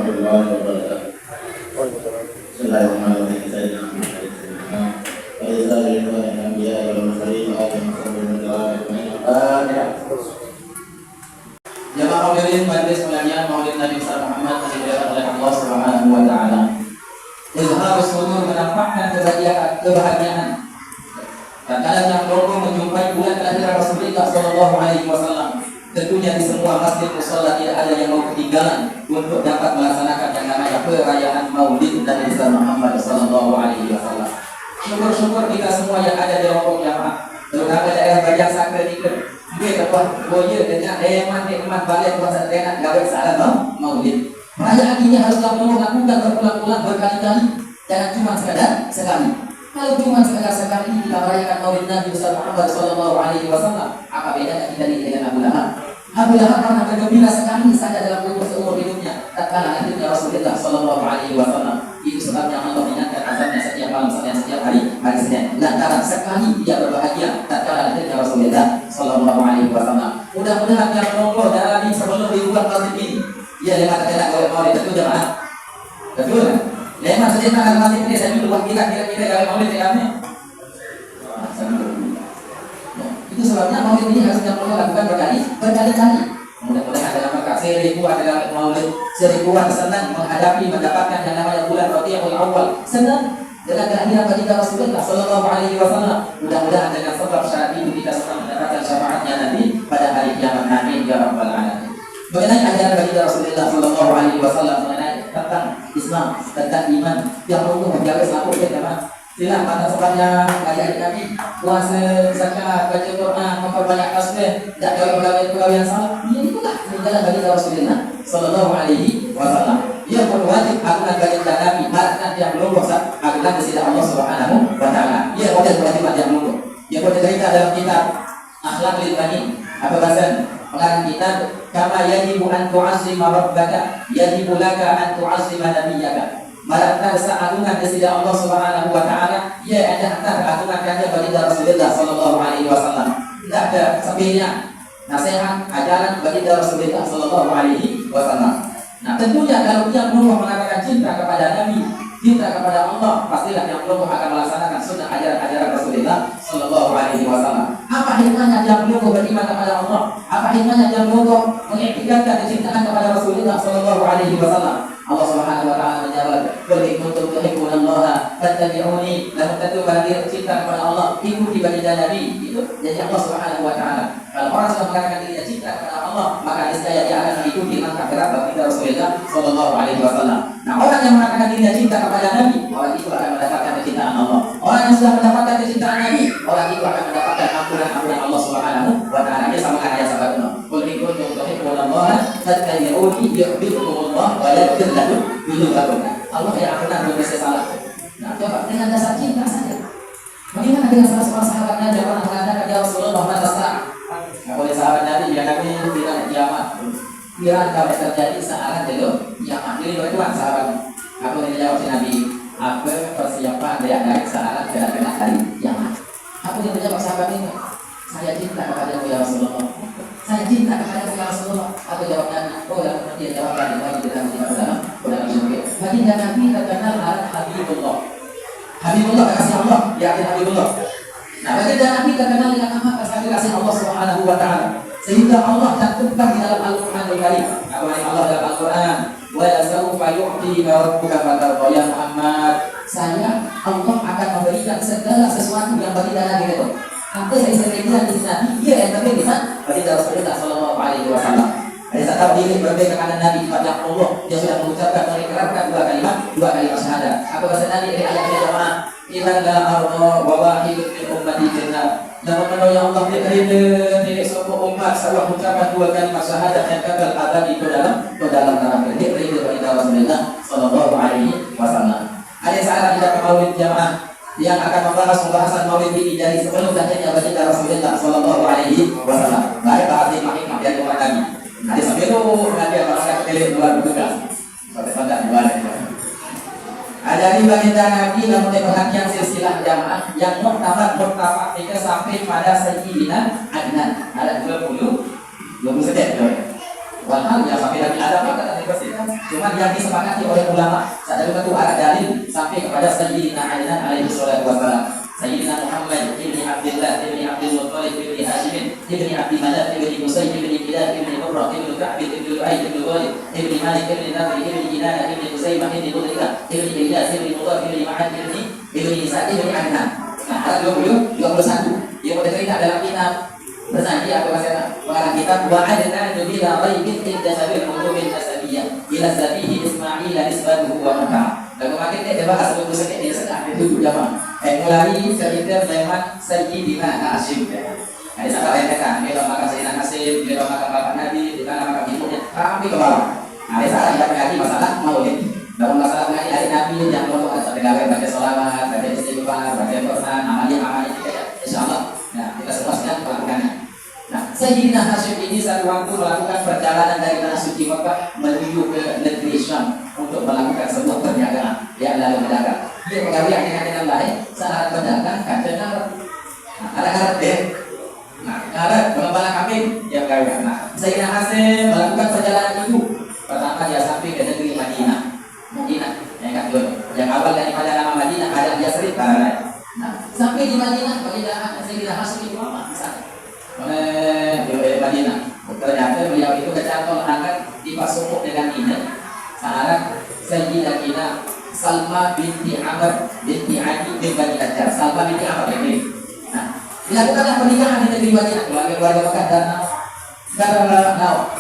warahmatullahi wabarakatuh. Bismillahirrahmanirrahim. Jamaah hadirin majelis mulianya Maulid Nabi Muhammad dimuliakan oleh Allah Subhanahu wa taala. Izharus surur menampakkan kebahagiaan. Tatkala yang rogo menjumpai bulan kelahiran Rasulullah sallallahu alaihi wasallam, tentunya di semua masjid musalla tidak ada yang mau ketinggalan untuk dapat melaksanakan yang namanya perayaan Maulid Nabi Muhammad sallallahu alaihi wasallam. Syukur-syukur kita semua yang ada di rombong jamaah, terutama daerah Bajang Sakra ini. Dia kata, boya dengan eman balik puasa enak gawe salah Maulid. Perayaan ini harus kamu lakukan berulang-ulang berkali-kali, jangan cuma sekali. Kalau cuma sekali kita merayakan Maulid Nabi Muhammad sallallahu alaihi wasallam, apa bedanya kita dengan Abu Lahab? Abu Lahab pernah bergembira sekali saja dalam seumur hidupnya tatkala lahirnya Rasulullah sallallahu alaihi wasallam. Itu sebabnya Allah ingatkan azabnya setiap malam setiap hari Senin. Lantaran sekali dia berbahagia tatkala lahirnya Rasulullah sallallahu alaihi wasallam. Mudah-mudahan yang rombong dari sebelum dibuat masjid ini, ia lewat tidak oleh Maulid itu jemaah. Betul? Lewat sedikit akan masjid ini saya dulu kira-kira kalau Maulid kami. Itu sebabnya Maulid ini harus kita lakukan berkali-kali. Mudah-mudahan dalam maka seribuan dalam Maulid, seribuan senang mendapatkan yang namanya bulan Rabiul Awal. Senang dengan kehadiran baginda Rasulullah sallallahu alaihi wasallam. Mudah-mudahan dengan sebab syarat itu kita semua mendapatkan syafaatnya nanti pada hari kiamat. Amin ya rabbal alamin. Mengenai ajaran baginda Rasulullah sallallahu alaihi wasallam mengenai tentang Islam, tentang iman yang perlu menjaga selaku kita. Sila pada sebabnya adik-adik kami puasa, zakat, baca Quran, memperbanyak tasbih, tak gawe-gawe yang salah. Ini itulah jalan baginda Rasulullah sallallahu alaihi wasallam. Ia pun wajib agungan baginda Nabi, melakukan yang belum bosan agungan kepada Allah Subhanahu wa taala. Ia wajib yang belum. Ia pun cerita dalam kitab Akhlak lil Bani. Apa bahasa pengarang kitab? Kama yajibu an tu'azzima rabbaka, yajibu laka an tu'azzima nabiyyaka. Malah agungan kepada Allah Subhanahu wa taala, ia ada agungan kepada baginda Rasulullah sallallahu alaihi wasallam. Tidak ada sebenarnya nasihat ajaran baginda Rasulullah sallallahu alaihi wasallam. Nah, tentunya kalau dia perlu mengatakan cinta kepada Nabi, cinta kepada Allah, pastilah yang perlu akan melaksanakan sunnah ajaran-ajaran Rasulullah sallallahu alaihi wasallam. Apa hikmahnya dia perlu beriman kepada Allah? Apa hikmahnya dia perlu mengiktikadkan kecintaan kepada Rasulullah sallallahu alaihi wasallam? Allah Subhanahu wa taala menjawab, "Qul in kuntum tuhibbunallaha fattabi'uni." Lalu tentu bagi cinta kepada Allah, ikuti baginda Nabi. Itu jadi Allah Subhanahu wa taala. Kalau orang sudah mengatakan dirinya cinta kepada Allah, maka niscaya dia akan mengikuti langkah gerak baginda Rasulullah sallallahu alaihi wasallam. Nah, orang yang mengatakan dirinya cinta kepada Nabi, orang itu akan mendapatkan kecintaan Allah. Orang yang sudah mendapatkan kecintaan Nabi, orang itu akan mendapatkan ampunan Allah Subhanahu wa taala. Dia sama ayat sahabatnya. Qul in kuntum tuhibbunallaha fattabi'uni yuhibbukumullah wa yaghfir lakum dzunubakum. Allah yang akan berdosa salah. Nah, coba dengan dasar cinta saja. Bagaimana dengan salah seorang sahabatnya yang pernah mengatakan ya Rasulullah mata saat? Oleh sahabat Nabi, ya Nabi tidak kiamat. Kira kalau terjadi saat itu kiamat. Jadi bagaimana sahabatnya? Aku menjawab si Nabi, apa persiapan dia dari saat kena hari kiamat? Aku menjawab sahabat ini, saya cinta kepada ya Rasulullah. Saya cinta kepada ya Rasulullah. Aku jawab Nabi, oh dan dia jawab Nabi lagi dalam surga. Baginda Nabi terkenal adalah Habibullah. Habibullah kasih Allah, yakin Habibullah. Nah, baginda Nabi terkenal dengan nama kasih Allah Subhanahu wa taala. Sehingga Allah cantumkan di dalam Al-Qur'anul Karim. Apa yang Allah dalam Al-Qur'an? Wa yasawfa yu'tika rabbuka fatarda ya Muhammad. Saya Allah akan memberikan segala sesuatu yang baginda Nabi itu. Apa yang saya bilang di sana? Dia yang terpilih kan? Baginda Rasulullah sallallahu alaihi wasallam. Dari saat ini berbeda dengan Nabi kepada Allah, dia sudah mengucapkan mengikrarkan dua kalimat syahadat. Apa bahasa Nabi dari ayat jamaah? Iman la arda wa wahidun min ummati jannah. Dan menolong Allah tidak semua umat sebuah ucapan dua kalimat syahadat yang kekal abadi ke dalam neraka. Ini perintah baginda Rasulullah sallallahu alaihi wasallam. Ada saat kita Maulid jamaah yang akan membahas pembahasan Maulid ini dari sebelum lahirnya baginda Rasulullah sallallahu alaihi wasallam. Baik bahas hikmah yang kepada kami. Ada sambil nanti masyarakat pilih luar bertugas. Sampai luar. Ada di baginda Nabi namun perhatian silsilah jamaah yang mutlak kita sampai pada Sayyidina Adnan. Ada 20 sekian. Walhal ya sampai Nabi Adam maka tadi pasti. Cuma yang disepakati oleh ulama saat itu ada dalil sampai kepada Sayyidina Ali alaihi salatu wassalam. Sayyidina Muhammad ibni Abdullah ibni Abdul Muttalib ibni Hashim ibni Abdi Manaf ibni Qusay ibni Kilab ibni Murrah ibni Ka'b ibni Lu'ay ibni Ghalib ibni Malik ibni Nadr ibni Kinanah ibni Huzaimah ibni Mudrikah ibni Ilyas ibni Mudhar ibni Ma'ad ibni Isa ibni Adnan. Nah, ayat 21 yang kita cerita dalam kitab bersanji atau mengarang kitab wa adna bila ghaibin inda sabil ulumil nasabiyah ila zabihi Ismail nisbatuhu wa maka. Dan kemarin dia bahas untuk sedikit dia sedang itu jamaah. Mulai cerita memang Sayyidina Hashim. Ada sahabat yang kata, dia makan Sayyidina Hashim, dia makan bapak Nabi, dia makan ibunya, sampai ke bawah. Ada sahabat yang mengaji masalah maulid. Dalam masalah mengaji hari Nabi yang perlu ada baca sholawat, baca istighfar, baca Quran, amalia insyaallah. Nah, kita semua sedang melakukannya. Nah, Sayyidina Hashim ini satu waktu melakukan perjalanan dari tanah suci Mekah menuju ke negeri Syam untuk melakukan sebuah perniagaan. Dia lalu berdagang. Dia mengawin dengan lain saat berdagang kan dengar. Nah, ada deh. Nah, ada pengembala kambing dia mengawin. Nah, Sayyidina Hashim melakukan perjalanan itu. Pertama dia sampai ke negeri Madinah. Madinah, yang awal daripada nama Madinah ada dia cerita. Nah, sampai di Madinah bagaimana Sayyidina Hashim itu apa? Oleh Madinah. Ternyata beliau itu kecantol akan dipasukuk dengan ini. Sahabat Sayyidatina Salma binti Amr binti Adi bin Bani Najjar. Salma binti Amr ini. Nah, dilakukanlah pernikahan di negeri Madinah. Keluarga Mekah dan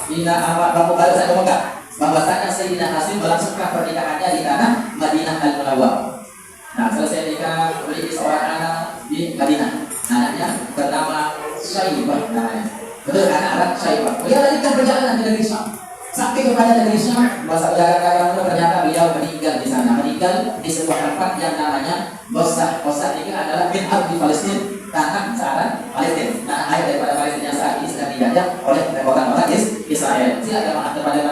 Bina Amr Rabu Baru Satu Mekah. Bahwasanya Sayyidina Hashim melangsungkan pernikahannya di tanah Madinah Al-Munawwarah. Nah, selesai nikah memiliki seorang anak di Madinah. Anaknya bernama Syaibah namanya. Betul, anak Syaibah. Beliau lanjutkan perjalanan ke negeri Syam. Sampai kepada negeri Syam, masa perjalanan ternyata beliau meninggal di sana. Meninggal di sebuah tempat yang namanya Bosah. Bosah ini adalah bin di Palestina, tanah sekarang Palestina. Nah, air daripada Palestina saat ini sedang dijajah oleh orang-orang Israel. Silakan kepada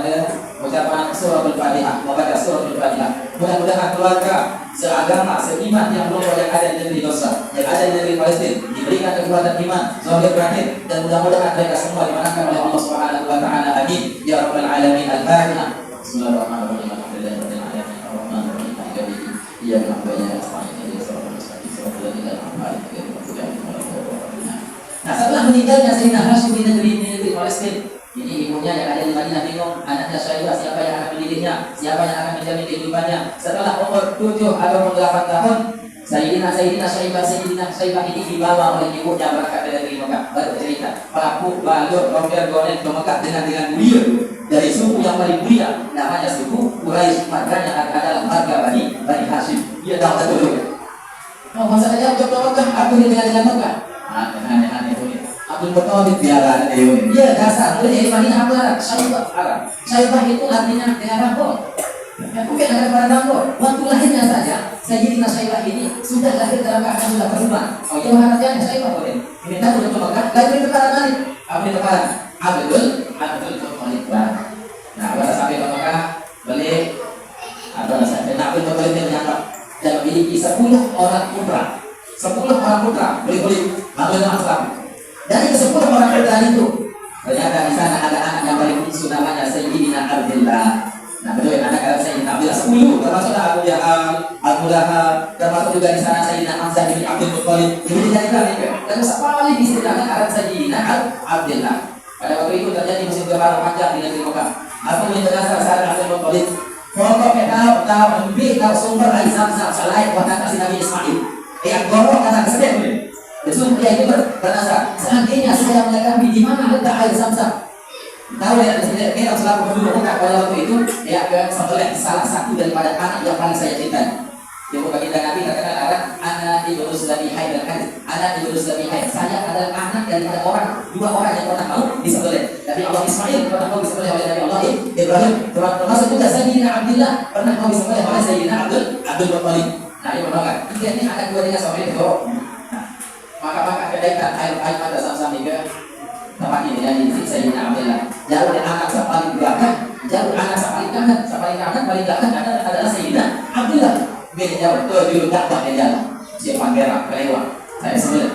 ucapan suratul Fatihah, membaca suratul Fatihah. Mudah-mudahan keluarga seagama, seiman yang belum yang ada di negeri Gaza, yang ada di negeri Palestina diberikan kekuatan iman, zahir batin, dan mudah-mudahan mereka semua dimenangkan oleh Allah Subhanahu wa taala. Amin ya rabbal alamin. Al-Fatihah. Bismillahirrahmanirrahim. Alhamdulillahirabbil alamin. Arrahmanirrahim. Maliki yaumiddin. Iyyaka na'budu wa iyyaka nasta'in. Ihdinas siratal mustaqim. Siratal ladzina an'amta 'alaihim ghairil maghdubi 'alaihim. Nah, setelah meninggalnya Sayyidina Hashim di negeri Palestina, ini ibunya yang ada di Madinah bingung, anaknya Syaibah siapa yang akan mendidiknya, siapa yang akan menjamin kehidupannya. Setelah umur 7 atau 8 tahun, Sayyidina Syaibah ini dibawa oleh ibunya berangkat dari negeri Mekah. Baru cerita, pelaku balur romper gonen ke Mekah dengan mulia dari suku yang paling mulia, namanya suku Quraisy. Marganya adalah marga Bani Hashim. Dia tahu betul. Oh, masalahnya untuk Mekah, aku dengan Mekah. Aneh-aneh itu. Abdul Muttalib biara ini. Dia dasar dari Madinah Arab, Syaibah Arab. Syaibah itu artinya daerah Bor. Ya, bukan daerah Bor. Waktu lahirnya saja, Sayyidina Syaibah ini sudah lahir dalam keadaan sudah berubah. Oh, itu harusnya Syaibah boleh. Ini tahu untuk Mekah, lahir di depan Malik. Apa di depan? Abdul Muttalib. Nah, pada sampai ke Mekah, beli apa namanya? Abdul Muttalib yang menyangka dan memiliki 10 orang putra. 10 orang putra, beli Abdul Muttalib. Dari ke-10 orang putra itu, ternyata di sana ada anak yang paling khusus namanya Sayyidina Abdullah. Nah, betul ya, anak Sayyidina Abdullah 10, termasuk Abu Jahal, Abu Lahab, termasuk juga di sana Sayyidina Hamzah bin Abdul Muttalib. Jadi dijadikan itu. Dan paling disediakan adalah Sayyidina Abdullah. Pada waktu itu terjadi musim kemarau panjang di negeri Mekah. Apa yang berdasar saat Abdul Muttalib? Pokoknya tahu sumber air Zam-Zam selain kata si Nabi Ismail. Yang gorong kata kesedek. Justru dia itu bernasar. Seandainya saya mengetahui di mana letak air Zam-Zam, tahu ya, kita selalu penduduk Mekah pada waktu itu, ya sembelih salah satu daripada anak yang paling saya cintai. Yang baginda Nabi terkenal adalah anak ibnu Zabihain dan Hadis. Anak ibnu Zabihain, saya adalah anak daripada dua orang yang pernah mau disembelih. Nabi Allah Ismail pernah mau disembelih oleh Nabi Allah Ibrahim. Termasuk juga Sayyidina Abdullah pernah mau disembelih oleh Sayyidina Abdul Muttalib. Nah, ini menolak. Tiga ini anak dua dengan suami itu. Maka kedaikan air pada Zam-Zam juga tempat ini dari Sayyidina Abdullah. Jalur anak paling belakang, jalur anak paling kanan, paling belakang adalah Sayyidina Abdullah. Beda jauh, dulu dakwah dia jalan. Siapa merah, kelewat. Saya sebut,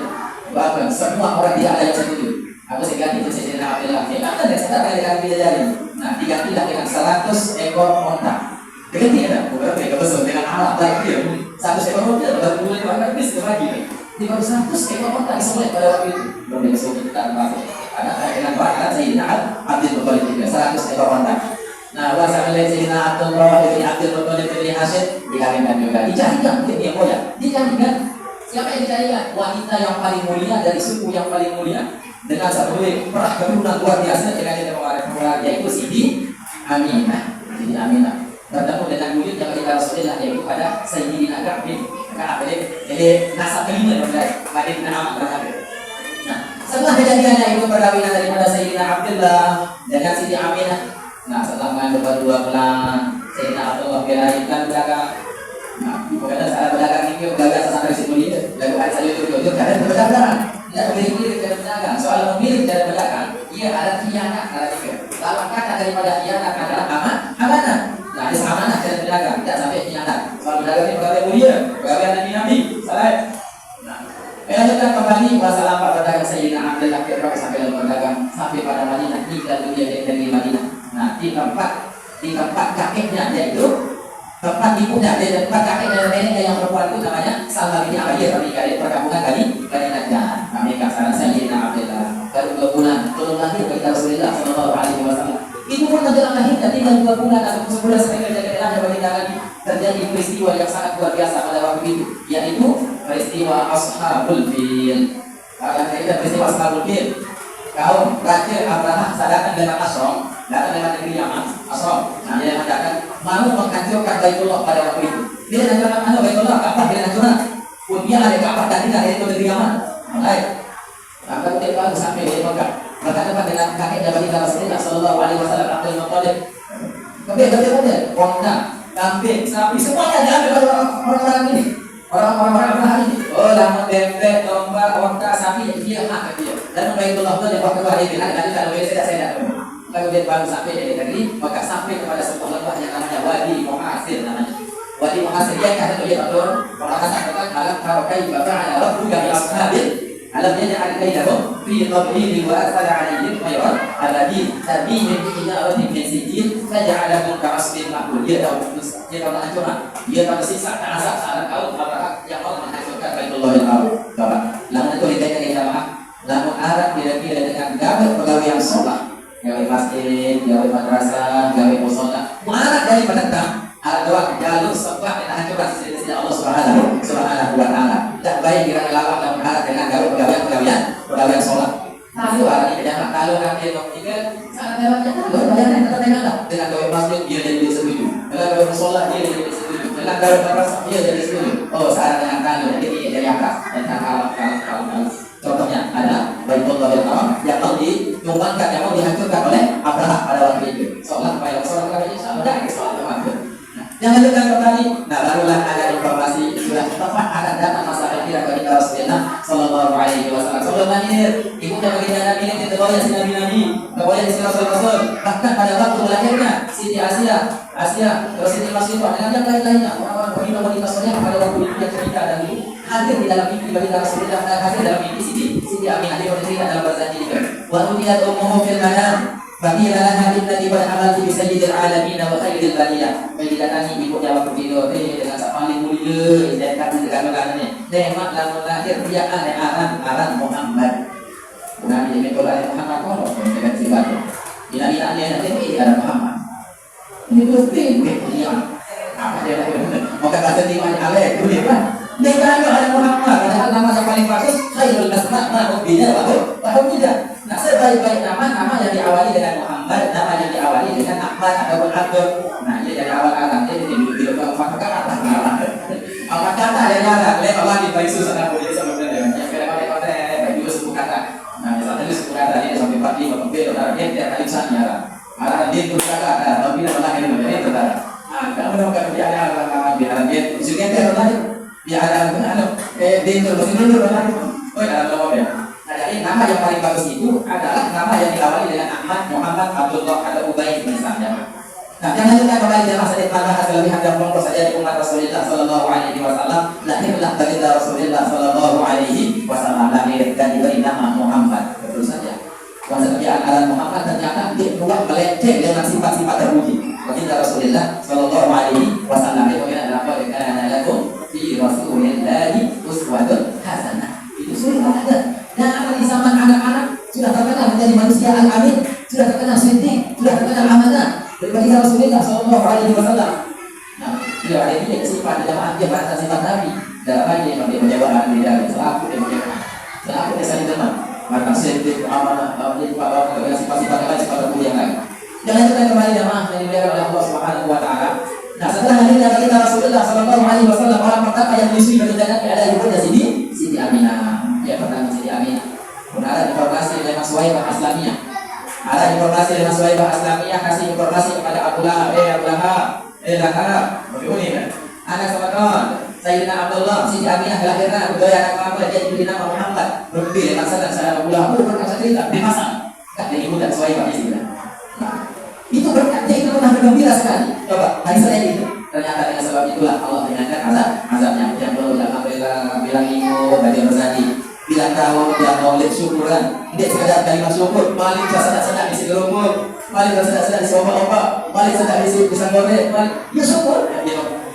bahkan semua orang tidak ada yang setuju. Aku segan itu Sayyidina Abdullah. Dia kata dia sedang kali bidadari. Nah, digantilah dengan 100 ekor onta. Diganti ya, beberapa ekor besar dengan alat baik dia. 100 ekor onta baru mulai warna bis lagi. Di baru 100 ekor onta disolek pada waktu itu. Belum dikasih kita masuk. Ada dengan bahan Sayyidina Abdul Muttalib juga 100 ekor onta. Nah, wasa oleh Sayyidina Abdullah bin Abdul Muttalib bin Hashim dikawinkan juga. Dicarikan mungkin dia mulia. Dicarikan siapa yang dicarikan? Wanita yang paling mulia dari suku yang paling mulia. Dengan satu perah keturunan luar biasa dengan yang mengarah yaitu Siti Aminah. Siti Aminah bertemu dengan murid yang kita Rasulullah yaitu pada Sayyidina Ka'ab bin Ka'ab. Jadi nasab kelima dari Madinah Naam berkata. Nah, setelah kejadiannya itu perkawinan daripada Sayyidina Abdullah dengan Siti Aminah. Nah, setelah mengandung 2 bulan Sayyidina Abdullah dilahirkan berdagang. Nah, bukan salah berdagang ini berdagang sampai situ dia. Lalu ada saja itu karena berdagang. Tidak memiliki cara berdagang. Soal memiliki cara berdagang, ia ada khianat, ada juga. Lawan kata daripada khianat adalah amanah. Nah, ada amanah cara berdagang, tidak sampai khianat. Soal berdagang ini perkara mulia, perkara Nabi. Salah. Nah, melanjutkan kembali masalah berdagang Sayyidina Abdullah sampai dalam berdagang sampai pada Madinah hingga dunia dari Madinah. Nah, di tempat kakeknya yaitu tempat ibunya dan tempat kakek dan neneknya yang perempuan itu namanya Salma binti Abiyah. Kami dari perkampungan dari Najran. Kami kasar Sayyidina Abdullah baru 2 bulan turun lahir bagi Rasulullah Sallallahu Alaihi Wasallam. Itu pun menjelang lahirnya tinggal 2 bulan atau 11 sampai kejadian bagi lagi terjadi peristiwa yang sangat luar biasa pada waktu itu, yaitu peristiwa Ashabul Fil. Kalian kita peristiwa Ashabul Fil. Kaum Raja Abraham datang dengan Asrom, datang dengan negeri Yaman, Asrom. Nah, dia mengatakan mau menghancurkan Baitullah pada waktu itu. Dia mengatakan Baitullah, Ka'bah dia hancurkan. Pun dia ada Ka'bah tadi dari negeri Yaman. Baik. Maka ketika baru sampai di Mekah, berhadapan dengan kakek Nabi Rasulullah Sallallahu Alaihi Wasallam Abdul Muttalib. Kemudian onta, kambing, sapi, semuanya diambil oleh orang-orang ini. Orang-orang Abraham ini. Oh, lama bebek, domba, onta, sapi, dia hak dia. Dan Baitullah itu yang waktu hari bilang tadi kalau saya tidak. Kemudian baru sampai dari negeri, maka sampai kepada sebuah lembah yang namanya Wadi Muhasir namanya. Wadi Muhasir dia kata dia betul. Orang kata alam tarokai bapak ada rabbuka bi ashabil alam yaj'al kaidahum fi tadlil wa arsala 'alaihim khayran alladhi tabihim bi hijaratin min sijil faj'alahum ka'asfin ma'kul. Dia tahu hancurkan. Dia tahu sisa asap saat kaum Abraham yang mau menghancurkan Baitullah al-Haram. Lalu itu ditanya ke jamaah, lalu Arab kira-kira dengan gawe yang sholat, gawe masjid, gawe madrasah, gawe musola. Mana dari penentang ada doa jalur sebab dan hancurkan sisi Allah Subhanahu wa Ta'ala. Tidak baik kira lawan dan berharap dengan gawe sholat. Lalu ada di jamaah lalu kami yang tiga sangat hebatnya dengan gawe masjid dia jadi setuju, dengan gawe musola dia jadi setuju, dengan gawe madrasah dia jadi setuju. Oh, saat dengan kalau jadi dari atas dan kalau contohnya ada Baitullah al-Haram yang mau ditumbangkan, yang mau dihancurkan oleh Abraham pada waktu itu. Sholat kami insya Allah sholat kami. Yang lanjutkan kembali. Nah, barulah ada informasi sudah tepat akan datang masa akhir bagi Rasulullah Sallallahu Alaihi Wasallam. Sebelum lahir, ibunya baginda Nabi ini terbawa si Nabi, terbawa si Rasul. Bahkan pada waktu lahirnya Siti Asia, terus Siti Masyidah dengan yang lain-lainnya, orang-orang wanita soleh pada waktu itu yang cerita dan itu hadir di dalam mimpi baginda Rasulullah, hadir dalam mimpi Siti Aminah dia bercerita dalam bahasa Inggris. Wa ru'yat ummuhu fil manam. Bagi lana hadits pada amal di sayyidil alamin wa khairil bariyah. Bagi datangi ibunya waktu tidur dengan sak paling mulia dan kata dengan belakangnya. Nikmat lamun lahir dia aran Muhammad. Nabi ini kalau Muhammad kalau dengan sifat. Ina nanti ada Muhammad. Ini penting dia. Apa dia maka kata di mana ale dulu kan. Dengan ada Muhammad, padahal nama yang paling bagus khairul asma ma'ubina wa tidak. Nah, sebaik-baik nama yang diawali dengan Muhammad, nama yang diawali dengan Ahmad ataupun Abdul. Nah, ini dari awal Arab. Jadi di fakta kata. Apa kata dari Arab? Lepas lagi baik susah nak boleh sama dengan yang kira-kira baik juga suku kata. Nah, misalnya itu suku kata ini sampai 45 beda Arab dia tidak ada misalnya Arab dia suku kata tapi tidak pernah ini begini itu Arab. Kalau menemukan dia ada nama biar dia suku kata tadi dia ada dia itu begini dulu tadi. Oh, ada nama dia. Jadi nama yang paling bagus itu adalah nama yang diawali dengan Ahmad, Muhammad, Abdullah, atau Ubay misalnya. Nah, yang lanjutkan kembali dalam sedikit maka kelebihan dan pokok saja di umat Rasulullah Sallallahu Alaihi Wasallam. Lahirlah baginda Rasulullah Sallallahu Alaihi Wasallam lahir dan diberi nama Muhammad. Betul saja. Maksudnya ala Muhammad, ternyata dia keluar melenceng dengan sifat-sifat terpuji. Baginda Rasulullah sallallahu alaihi wasallam itu adalah kana lakum fi Rasulillahi uswatun hasanah. Itu sudah ada. Dan apa di zaman anak-anak sudah terkenal menjadi manusia al-amin, sudah terkenal siddiq, sudah terkenal amanah dari baginda Rasulullah sallallahu alaihi wasallam. Nah, dia ada ini sifat jamaah dia bahasa sifat Nabi. Dalam hal ini dia menjawab di dalam selaku dia menjawab. Selaku dia saling teman. Maka siddiq, amanah, dengan sifat-sifat lain, sifat terpuji yang lain. Jangan kita kembali jamaah yang dimuliakan oleh Allah Subhanahu wa taala. Nah, setelah hadirnya baginda Rasulullah sallallahu alaihi wasallam, orang pertama yang diusui baginda Nabi adalah ibunda Siti Aminah. Ya, pertama Siti Aminah. Kemudian ada informasi dari Mas Suhaibah Aslamiyah. Ada informasi dari Mas Suhaibah Aslamiyah kasih informasi kepada Abu Lahab, begini kan? Anak sama kawan, Sayyidina Abdullah, Siti Aminah lahirnya budaya anak Muhammad, dia diberi nama Muhammad. Berbeda maksudnya saya Abu Lahab berkata cerita di masa. Kan dari ibunda Suhaibah di sini. Itu berkatnya itu pernah bergembira sekali. Coba, hari saya itu. Ternyata dengan sebab itulah Allah mengingatkan azabnya. Yang perlu bilang ingat bagi Rozani. Bilang tahu yang maulid syukuran. Dia sekadar kalimat syukur. Malik sedang isi gerumut. Malik sedang isi opak-opak. Malik sedang isi pisang goreng. Ya syukur.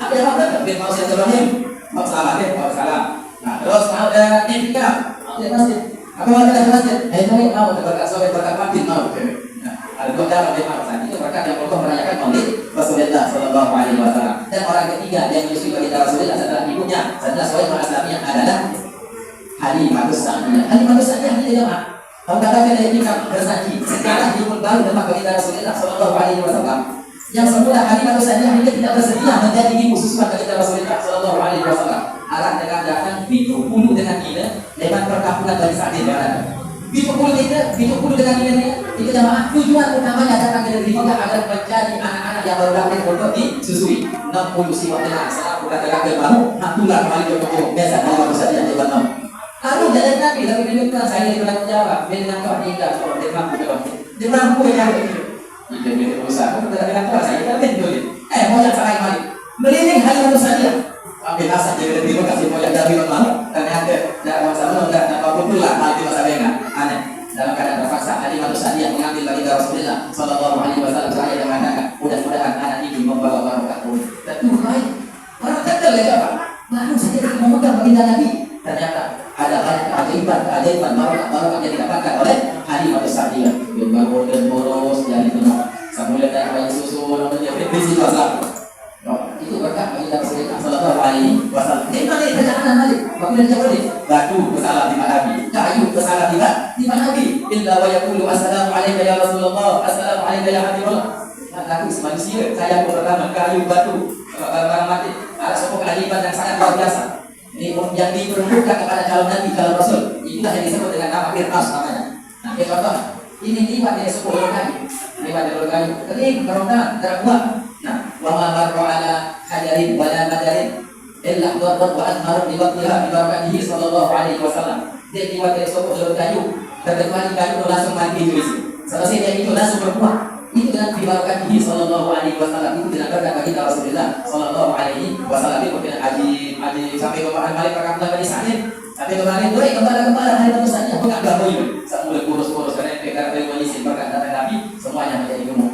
Apa yang maksudnya? Bin Mausia Ibrahim. Mau selamat ya, mau salam. Nah, terus mau ada nikah. Mau di masjid. Apa mau ada masjid? Mau berkat sobat berkat makin mau. Ada dalam dia maksan itu berkat yang Allah merayakan maulid Rasulullah sallallahu alaihi wasallam. Dan orang ketiga yang menyusui baginda Rasulullah setelah ibunya, setelah Suhaibah Aslamiyah adalah Halimatus Sa'diyah. Halimatus Sa'diyah ini jemaah. Kamu katakan dari nikah bersaksi. Sekarang ilmu baru tentang baginda Rasulullah sallallahu alaihi wasallam. Yang semula Halimatus Sa'diyah ini tidak bersedia menjadi ibu susuan baginda Rasulullah sallallahu alaihi wasallam. Alat dengan datang 70 dengan ini lewat perkampungan dari Sa'diyah. 70 dengan ini itu jamaah tujuan utamanya datang ke negeri kita agar menjadi anak-anak yang baru lahir untuk disusui. 60 sifat dengan salah bukan terlalu baru natulah kembali ke pokok biasa kalau bisa dia jalan nom. Lalu jalan Nabi tapi ini kan saya bertanggung jawab dengan kau tinggal kalau dia mampu dia mampu yang itu jadi usaha kita dengan kelas saya kita betul mau yang salah kembali meliling hal manusia ambil asal jadi terima kasih mau yang dari mana ternyata tidak masalah enggak apapun lah hal itu masalah enggak aneh dalam keadaan terpaksa Halimatus Sa'diyah mengambil baginda Rasulullah sallallahu alaihi wasallam saya yang mengatakan mudah-mudahan anak ini membawa barokah dan itu baik orang kecil ya Pak lalu saya memegang baginda Nabi ternyata ada banyak keajaiban barokah yang didapatkan oleh Halimatus Sa'diyah yang baru dan boros jadi itu sambil ada banyak susu namanya bisi pasar itu berkah baginda Rasulullah sallallahu alaihi wasallam ini mana perjalanan balik baginda Nabi batu bersalah di Nabi kayu bersalah di Nabi illa wa yaqulu assalamu alayka ya Rasulullah assalamu alayka ya Habibullah aku manusia saya pertama kayu batu barang mati ada sebuah keajaiban yang sangat luar biasa ini yang diperuntukkan kepada calon Nabi calon Rasul inilah yang disebut dengan nama Firdaus namanya nah contoh ini liwat dari sebuah kayu liwat dari kayu kering kerongan terbuat nah wa ma marra ala hajarin wala madarin illa dharrat wa admar bi waqtiha bi barakatihi sallallahu alaihi wasallam dia liwat dari sebuah kayu terkecuali kayu langsung mati itu selesai dia itu langsung berbuah itu dengan dibarakatihi sallallahu alaihi wasallam itu dengan berkat baginda Rasulullah sallallahu alaihi wasallam itu dengan haji sampai kemarin balik perkampungan di sana sampai kemarin doi kembali hari itu saja bukan gaboy semula kurus-kurus karena PKP polisi berkat data Nabi semuanya menjadi gemuk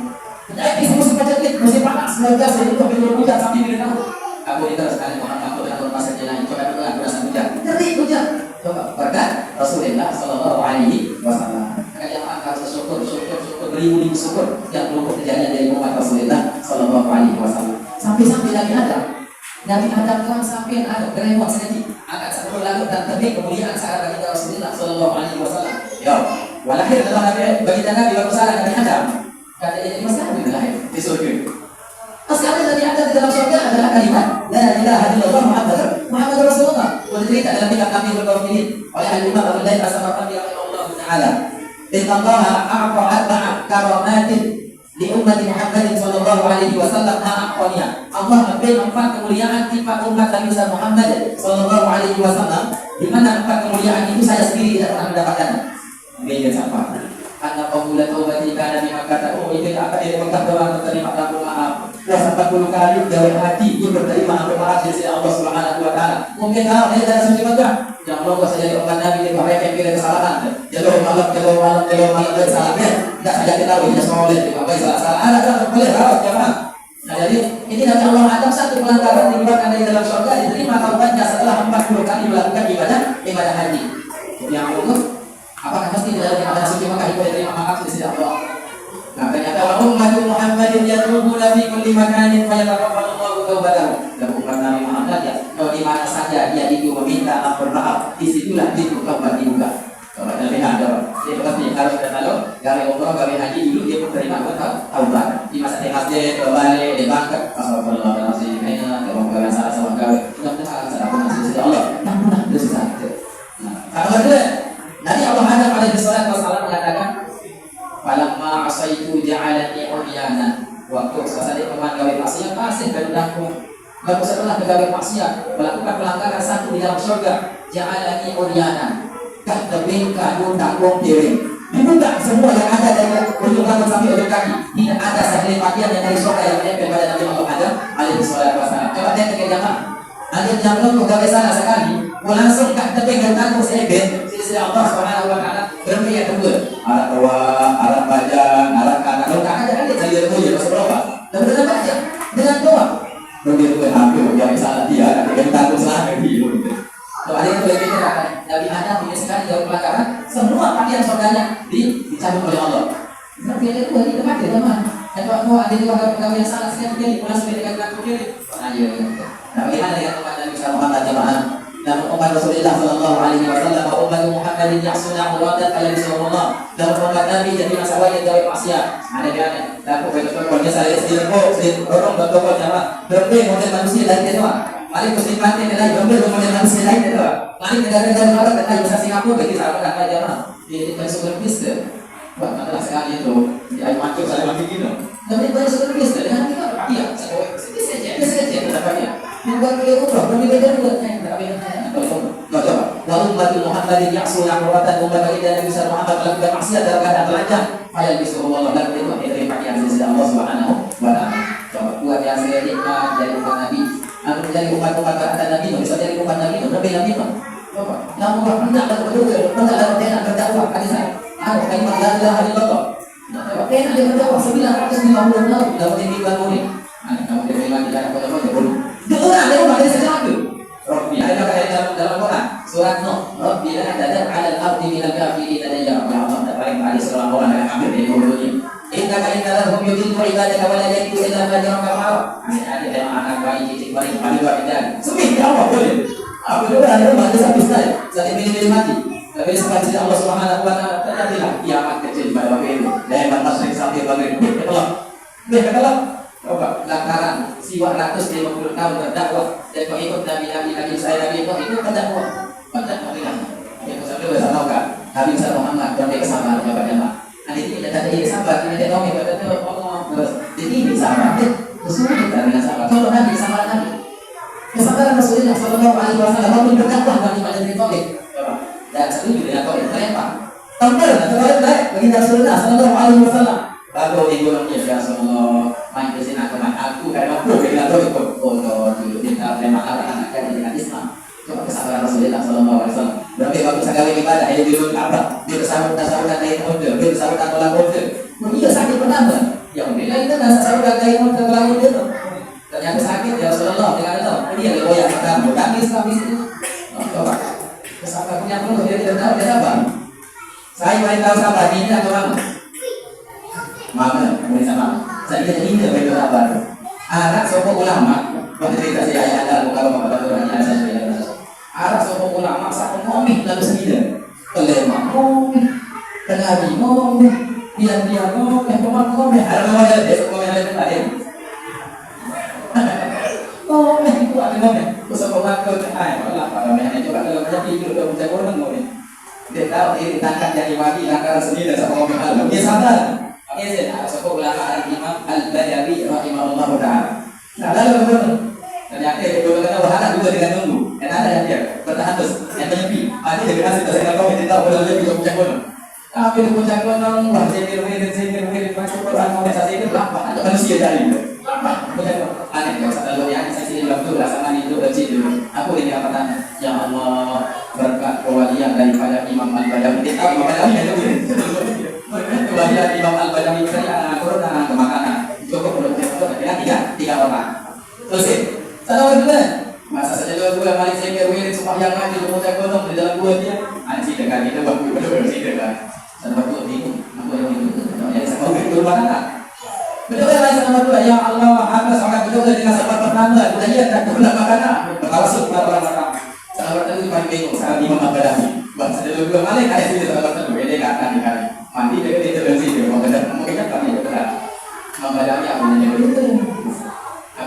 jadi musim macet musim panas luar biasa itu hujan sampai di tahun aku diteruskan Muhammad aku dengan masa jalan coba dulu aku rasa hujan ngeri hujan coba berkat Rasulullah sallallahu alaihi wasallam yang harus syukur beribu-ribu syukur yang belum kejadian dari umat Rasulullah sallallahu alaihi wasallam sampai Nabi Adam kan sampai ada beremot sedikit akan satu lalu dan terbit kemuliaan saat baginda Rasulullah sallallahu alaihi wasallam ya walahir adalah baginda Nabi Rasulullah Nabi Adam kata jadi masalah di lahir di surga asalnya Nabi Adam di dalam surga adalah kalimat la ilaha illallah Muhammad Rasulullah cerita dalam kitab Nabi Al-Qawmin oleh Al-Imam Abu Lail As-Samarqandi rahimahullah taala inna Allah a'ta arba'a karamatin li ummati Muhammadin sallallahu alaihi wasallam a'aqaniya Allah memberi 4 kemuliaan tipe umat Nabi Muhammad sallallahu alaihi wasallam di mana 4 kemuliaan itu saya sendiri tidak pernah mendapatkan beda siapa karena qabula taubati kana bima kata itu apa dia Mekah doang menerima maaf puasa 40 kali gawe haji dia berterima amal dari Allah Subhanahu wa taala. Mungkin tahu dia dari suci Mekah. Yang mau saya jadi umat Nabi dia pakai yang pilih kesalahan. Jalur malam salahnya. Enggak saja kita tahu dia soleh dia pakai salah. Ada boleh rawat jemaah. Nah, jadi ini Nabi Allah Adam satu pelanggaran dilibatkan dari dalam surga diterima taubatnya setelah 40 kali melakukan ibadah haji. Yang kedua, apakah mesti dari ibadah suci Mekah itu diterima maaf di sisi Allah? Nah, ternyata wa ummatu Muhammadin yatubuna fi kulli makanin fa yataqabbalullahu taubatahum. Dan umat Nabi Muhammad ya, kalau di mana saja dia itu meminta ampun maaf, disitulah pintu taubat dibuka. Kalau Nabi ada, dia pasti harus kalau gawe umrah, gawe haji dulu dia menerima taubat. Di masa di masjid, balik, di bangkit, astagfirullahaladzim, kalau gawe salah sama gawe, mudah-mudahan salah pun masih Allah. Ampun, dosa. Nah, kalau ada Nabi Allah Adam alaihi salatu wasallam mengatakan falamma asaitu ja'alani uryana. Waktu saya teman gawe maksiat masih berdaku. Lalu setelah gawe maksiat melakukan pelanggaran satu di dalam surga, ja'alani uryana. Kah tebing kanu tanggung piring. Dibuka semua yang ada dari ujung rambut sampai ujung kaki. Tidak ada satu pakaian yang dari surga yang menempel pada Nabi Allah Adam alaihi salatu wasallam. Coba tanya ke jamaah. Ada jamaah gawe salah sekali, langsung kah tebing dan tanggung seeben. Sisi Allah Subhanahu wa taala berarti yang kedua arah tua, arah badan, arah kanan. Kalau kanan jangan dia jadi lebih masuk berapa? Dan dengan baca, dengan doa. Begitu hampir yang salah dia, yang takut salah dia. Kalau ada yang boleh kita Nabi Adam punya sekali jauh pelanggaran, semua pakaian saudaranya dicabut oleh Allah. Berarti yang kedua itu mati teman. Kalau ada yang yang salah sekali dia dimulai sebagai kaki kiri. Nah, bagaimana dengan umat Nabi Muhammad jemaah? Dan umat Rasulullah sallallahu alaihi wasallam wa umat Muhammadin ya'suna muradat ala Rasulullah. Dan umat Nabi jadi masalah yang gawe maksiat. Ada dia aku betul-betul saya sedih orang betul jamaah. Berarti model manusia lain itu. Mari muslimat ini lain model manusia lain itu. Mari negara-negara barat dan bisa Singapura bagi sahabat apa jamaah. Di super bisnis. Wah, masalah sekali itu. Di air mancur saya lagi gitu. Tapi banyak super bisnis dengan kita iya, sedikit saja pendapatnya. Bukan beliau umrah, lebih beda juga. Coba. Wa ummatu Muhammadin ya'suna muratan umat baginda Nabi Muhammad melakukan maksiat dalam keadaan telanjang. Ayat bismillah dan itu dari pakaian sisi Allah Subhanahu wa taala. Coba buat yang saya nikmat dari umat Nabi. Aku menjadi umat-umat kata Nabi, bisa jadi umat Nabi, lebih Nabi. Coba. Namun hendak dalam tenan berdakwah hadis saya. Aku kalimat la ilaha illallah. Coba. Tenan dia berdakwah 950 tahun dalam dibangun ini. Kamu terima di dalam kota-kota dulu. Dengar dia pada sesuatu. Rabbi ada kata dalam Quran surat Nuh, Rabbi la tadar 'ala al-ardi min al-kafirin dajjal. Ya Allah, tak paling ada seorang orang yang ambil dari mulutnya. Innaka innahum yudillu ibadaka wa la yalidu illa ma jaraka ma'ah. Ada yang anak bayi titik balik paling badan. Sumi ya Allah boleh. Aku juga ada mati sampai saya. Saya pilih mati. Tapi seperti Allah Subhanahu wa taala terjadilah kiamat kecil pada waktu itu. Dan masuk sampai maghrib. Betul. Coba lantaran siwa 150 tahun berdakwah dan mengikut Nabi saya Nabi itu berdakwah. Berdakwah yang sampai tahu kan? Nabi Muhammad dan dia sabar kepada jemaah. Nanti tidak ada ini sabar, tidak tahu kepada Allah. Jadi ini sabar. Kesulitan dengan sabar. Kalau Nabi sabar Nabi. Kesabaran Rasulullah sallallahu alaihi wasallam walaupun berdakwah bagi pada diri Taufik. Coba. Dan setuju dengan Taufik terlempar. Tampil bagi Rasulullah sallallahu alaihi wasallam. Lalu ibu namanya ya Rasulullah, main ke sini aku karena aku dengan Taufik. Oh, dulu kita terima anak dengan Islam. Coba kesabaran Rasulullah sallallahu alaihi wasallam. Berarti kalau bisa gawe ibadah ya di luar apa? Dia bersambut lain order, dia bersambut tolak order. Iya sakit pertama. Ya udah kita bersambut lain order tolak order. Ternyata sakit ya Rasulullah dengan itu. Dia goyang pertama. Kami Islam itu. Coba. Kesabarannya perlu dia tidak tahu dia sabar. Saya paling tahu sabar ini atau mama? Mama, boleh sama. Saya tidak ingin bagi sabar. Anak sopok ulama. Waktu kita saya ada kalau bapak orangnya saya. Arah sopok ulama satu komik lalu sembilan. Kelema komik, kenabi komik, dia komik, komik. Ada namanya besok komik ada lain. Komik itu ada komik. Usah komik ke Allah. Kalau mereka coba kalau mereka tidur dan menjaga orang komik. Dia tahu dia ditangkap jadi wali lantaran sembilan sama komik Allah. Dia sadar. Makanya saya sopok ulama Imam Al-Badawi rahimahullah taala. Nah lalu ternyata itu kena wahana juga dengan nunggu. Dan ada yang dia bertahan terus, yang menyepi. Ada yang kasih saya kalau kita tahu boleh lebih jauh jauh. Tapi di puncak gunung, wah zikir, baca Quran, mau baca zikir, lama. Ada manusia dari itu. Lama. Aneh, kalau satu lalu yang saya sini waktu rasa itu kecil dulu. Aku ini apa tanya? Ya Allah, berkat kewalian daripada Imam Al-Badawi. Kita tahu Imam Al-Badawi itu. Berkat kewalian Imam Al-Badawi saya corona ke makanan. Cukup belum tiga orang. Terus salah dulu. Masa saja dua malik zikir wirid sembahyang ngaji di puncak gunung di dalam gua dia. Anjing dengan itu waktu betul sih dengan. Dan waktu itu aku yang itu ya sama itu mana betul lah sama dua ya Allah apa sangat betul dengan sahabat pertama budaya tak pernah makanan bertawasul kepada orang sahabat itu paling bingung saat Imam Al-Badawi bahasa dulu dua kali kayak sini sahabat itu beda kan dikali mandi dekat itu dari situ mau kita kami betul Imam Badawi aku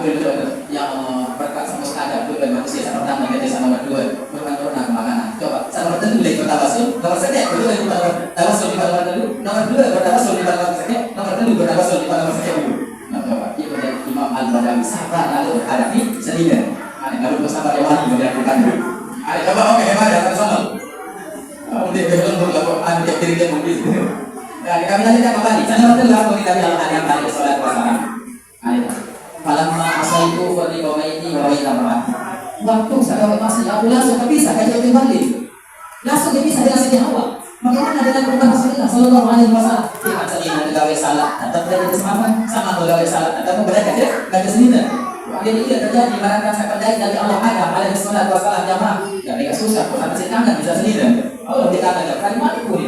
itu yang berkat semesta ada pun dan manusia sama pertama kita sama berdua pernah makanan coba sama berdua boleh bertawasul nomor satu betul itu tawasul di mana dulu nomor dua bertawasul di mana sakit nomor dua bertawasul di mana sakit dulu nah coba itu dari Imam Al-Badawi sabar lalu hadapi sendiri lalu bersama yang wali melakukan ada coba oke hebat ya sama kemudian belum berlaku anjak diri dia mungkin nah kami lanjutkan kembali saya betul aku kita bilang yang tadi salat wassalam ayo falamma asaitu fa liqaini wa bainama waktu saya masih aku langsung bisa kayak kembali langsung bisa dengan sejak awal bagaimana dengan perintah Rasulullah sallallahu alaihi wasallam dia salina gawe salah tetap dari sama gawe salah tetap berada kaje selina jadi ini terjadi barangkali saya pendai dari Allah Adam alaihi salatu wasallam jamaah dan mereka susah kok kasih tangan bisa selina Allah dikatakan kalimat itu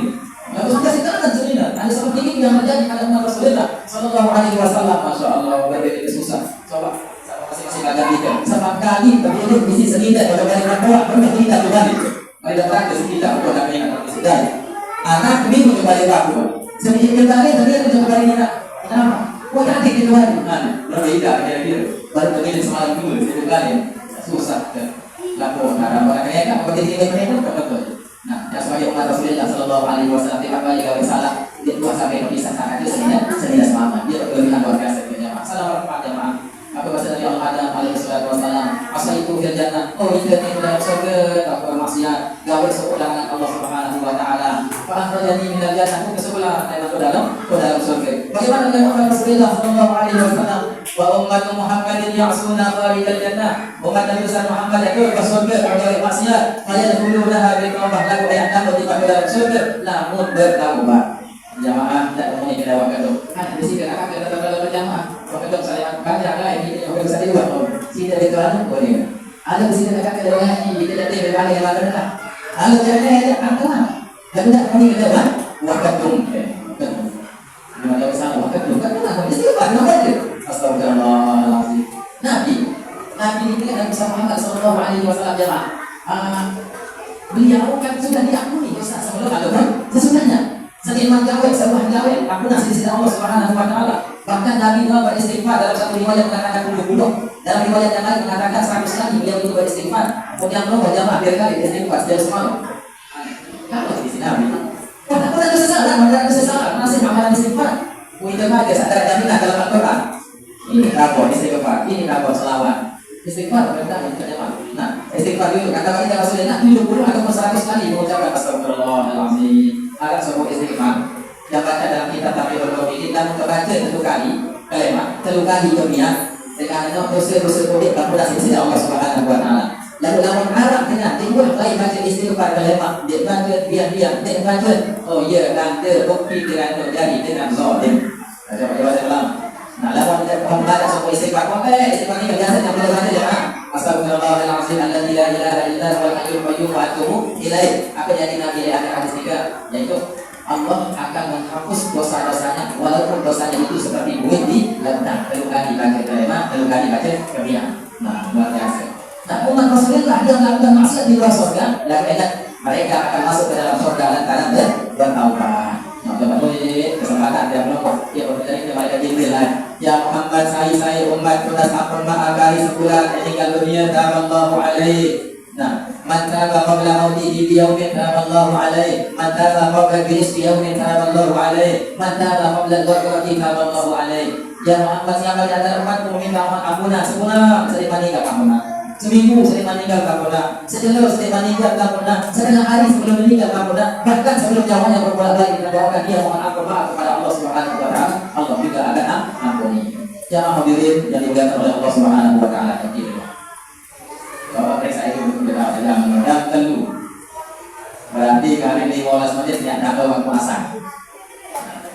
lalu kasih tangan selina ada seperti ini yang terjadi pada umat Rasulullah sallallahu alaihi wasallam masya Allah berbeda susah coba masing-masing ada kita sama kali terjadi misi selina pada kalimat doa pernah kita kembali mari datang ke kita untuk kami akan bersedih anak bingung kembali aku sedikit kali terjadi kembali kita kenapa kok nanti kita lagi berbeda kira-kira baru terjadi semalam dulu itu kali susah lapor nah makanya apa jadi mereka betul nah yang sebagai umat Rasulullah sallallahu alaihi wasallam dia kembali gawe salah dia dua sampai bisa sangat itu sehingga semangat dia berlebihan luar biasa jemaah salam hormat jemaah apa bahasa dari Allah Adam alaihi salatu wasallam asa itu fil jannah oh itu dalam surga tak bermaksiat gawe sekolah Allah Subhanahu wa taala fa akhrajani minal jannah ke sekolah dalam surga bagaimana dengan Rasulullah sallallahu alaihi wasallam wa ummatu Muhammadin ya'suna kharijal jannah umat Nabi Muhammad itu ke surga gawe maksiat fayadkhulunaha bi tawbah lagu ayat di dalam surga namun bertaubat jamaah tak mau kita waktu itu di sini akan kita dalam berjamaah waktu itu saya baca ini orang saya buat sini dari Tuhan boleh ada di sini akan kita lagi kita datang dari mana yang mana ada jadi ada dan tidak kami kita buat waktu itu gimana bisa waktu itu kan apa di sini apa namanya astagfirullahaladzim Nabi ini Nabi Muhammad sallallahu alaihi wasallam jamaah beliau kan sudah diakui sebelum ada sesungguhnya setiap gawe sebuah gawe aku nasi di sisi Allah Subhanahu wa taala. Bahkan Nabi Muhammad beristighfar dalam satu riwayat mengatakan 20, dalam riwayat yang lain mengatakan 100 kali beliau itu beristighfar. Kemudian Allah jamaah kali beristighfar sejak semalam. Kalau di sisi Nabi, karena pernah kesesatan, masih amalan istighfar. Itu aja sadar jaminan dalam Al-Qur'an. Ini rapor istighfar, ini rapor selawat. Istighfar perintah yang terjemah. Nah, istighfar itu kata kita Rasulullah 70 atau 100 kali mengucapkan astagfirullahaladzim. Ada sebuah istighfar yang baca dalam kitab Tabi'ul Qabil dan membaca 3 kali kalimat 3 kali kemudian dengan dosa-dosa kulit dan pulas sisi Allah Subhanahu wa taala. Lalu lawan Arab dengan timbul baik baca istighfar kalimat dia baca dia baca oh ya dan terbukti dengan terjadi dengan zalim. Coba ulang. Nah, lawan dia membaca sebuah istighfar istighfar ini biasa yang boleh baca ya. Astagfirullahaladzim alladzi la ilaha illa huwal hayyul qayyum wa atubu ilaih. Apa jadi Nabi akhir hadis 3 yaitu Allah akan menghapus dosa-dosanya walaupun dosanya itu seperti buih di lautan. 3 kali baca kalimat, 3 kali baca kebiang. Nah, luar biasa. Nah, umat Rasulullah yang melakukan maksiat di luar surga, mereka akan masuk ke dalam surga lantaran bertaubat. Nah, teman-teman, kesempatan dia melompat, dia berbicara kepada Jibril ya Muhammad saya umat sudah sampun ma'akari sebulan meninggal dunia taballahu alaihi. Nah, man taba qabla mautihi bi yawmin taballahu alaihi, man taba qabla bi yawmin taballahu alaihi, man taba qabla al-ghurati taballahu alaihi. Ya Muhammad siapa di antara umatmu minta ampunan sebulan sering meninggal ampunan. seminggu saya meninggal tak pernah, sejelur saya meninggal tak pernah, setengah hari sebelum meninggal tak pernah, bahkan sebelum nyawanya berbolak-balik kita doakan dia mohon ampun maaf kepada Allah Subhanahu wa taala, Allah juga akan ampuni. Jamaah hadirin yang dimuliakan oleh Allah Subhanahu wa taala ini. Bapak periksa itu berbeda dalam dan tentu berarti kali 15 menit yang ada waktu asar.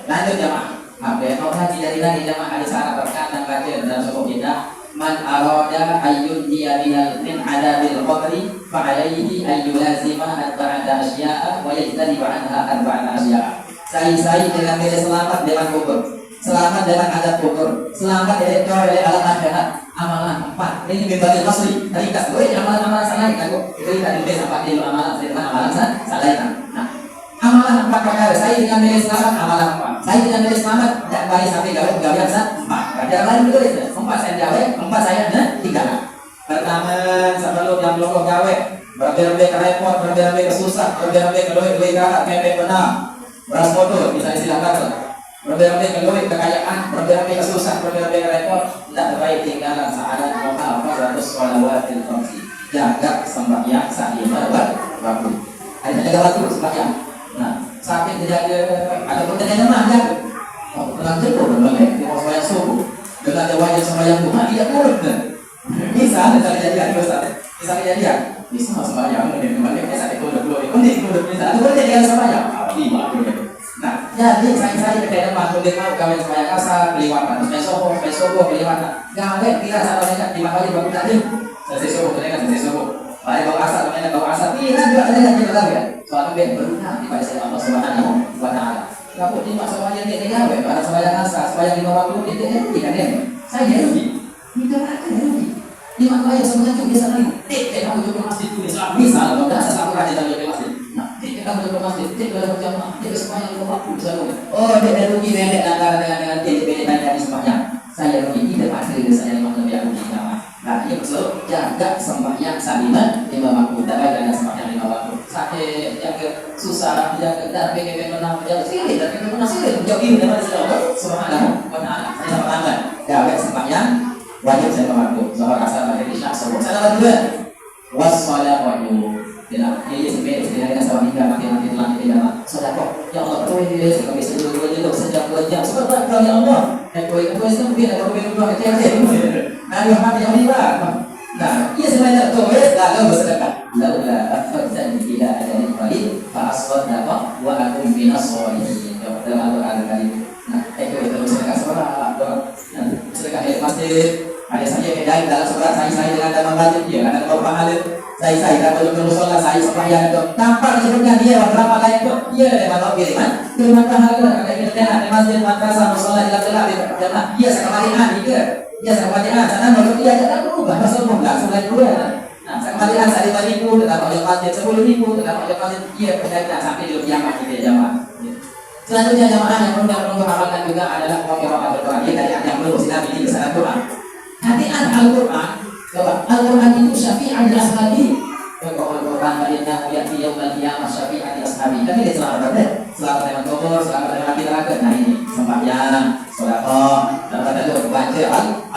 Lanjut jamaah. Apa orang dari jamaah ada syarat berkat dan baca dalam suku kita. Man arada ayyun dia min adabil qabri fa alayhi ayyulazima arba'ata asya'a wa yajtanibu anha arba'ata asya'a. Saya dengan bela selamat dengan kubur, selamat dengan adab kubur, selamat dari alam akhirat. Amalan 4 ini bagi asli ringkas gue amalan salah aku itu tadi dia sampai di amalan salah. Nah, amalan 4 perkara saya dengan bela selamat amalan 4, saya dengan bela selamat dan bayi sampai gawe biasa 4. Ada lain juga itu 4 saya gawe 4 saya 3. Pertama sebelum yang belum gawe berbagai repot, berbagai susah, berbagai duit garak mepet benar beras bodoh bisa istilahkan berbagai keluih kekayaan, berbagai susah, berbagai repot, tidak terbaik tinggalan sa'adat muhafazah sholawatil khamsi. Jaga sembahyang sa'imah waktu. Ada jaga waktu sembahyang. Nah, sakit dijaga ataupun tidak nyaman jaga. Oh, tenang jenuh berbagai di sembahyang subuh. Dengan ada wajib sembahyang Tuhan tidak turun kan? Bisa ada kejadian Ustaz. Bisa kejadian. Bisa sembahyang dengan kembali sakit udah dua ini udah bisa. Itu boleh jadi sembahyang. Lima. Nah, jadi saya kedai masuk di mau gawe supaya kasar kelewatan, besok kelewatan. Gawe kira sama dengan 5 kali baru tadi. Selesai subuh dengan selesai subuh. Baik bawa asar dengan bawa asar. Kira juga ada yang kita tahu ya. Soalnya biar beruntung di pada Allah Subhanahu wa taala. Kalau di masa wajib dia gawe, pada sembahyang asar, sembahyang 5 waktu itu tidak ada. Saya rugi. Tidak ada rugi. 5 kali semuanya bisa lagi. Kamu juga masjid tulis misal kalau ada satu kali dalam masjid. Kamu juga masjid, dalam jamaah, dia semuanya 5 waktu bisa lagi. Oh, dia rugi nenek antara dengan dia banyak di sembahyang. Saya rugi tidak pasti saya memang lebih rugi jamaah. Nah, ini maksud jaga sembahyang salimah 5 waktu. Tidak ada sembahyang 5 waktu. Sakit, jaga susah, jaga dan pengen menang, jaga sini, dan pengen menang sini. Jauh ini dari Allah Subhanahu wa taala. Ini pertama, jaga sembahyang wajib saya waktu. Soal asal dari Isya sebut. Salah kedua, wassalatu. Tidak, ini sebenarnya sama hingga mati telah tidak sedekah. Ya Allah, kau ini kami seluruh hidup sejak 2 jam. Sebab kau ya Allah, kau itu mungkin ada kau berdua kecil. Nah, yang mati yang libat. Nah, ia sebenarnya kau lalu bersedekah. Lalu dan tidak ada yang baik. Fa'aswadaqah wa akum minas sholihin. Dalam Al-Quran kali. Nah, itu bersedekah seorang. Sedekah di masjid. Ada saja kedai dalam surat saya dengan dalam masjid dia ada beberapa hal saya kalau bermusola saya sembahyang itu tanpa disebutkan dia berapa lain itu dia memang kiriman pahala ada kita ada masjid madrasah musola di dalam jamaah dia sekalian dia sekalian sana menurut dia tidak berubah pasal enggak selain dua. Nah sekalian saya 5.000 tetap oleh masjid 10.000 tetap oleh masjid dia berkaitan sampai di jamaah kita jamaah. Selanjutnya jamaah yang perlu amalkan juga adalah qira'at Al-Qur'an. Kita yang perlu silakan ini bersama Quran. Hati-hati Al-Quran, Al-Quran itu syafi'an li ashabi. Kalau Al-Quran baginda ya'ti yaumil qiyamah syafi'an li ashabi. Tapi dia selamat selamat dengan kubur, selamat dengan api neraka. Nah ini sembahyang, sedekah, dan itu baca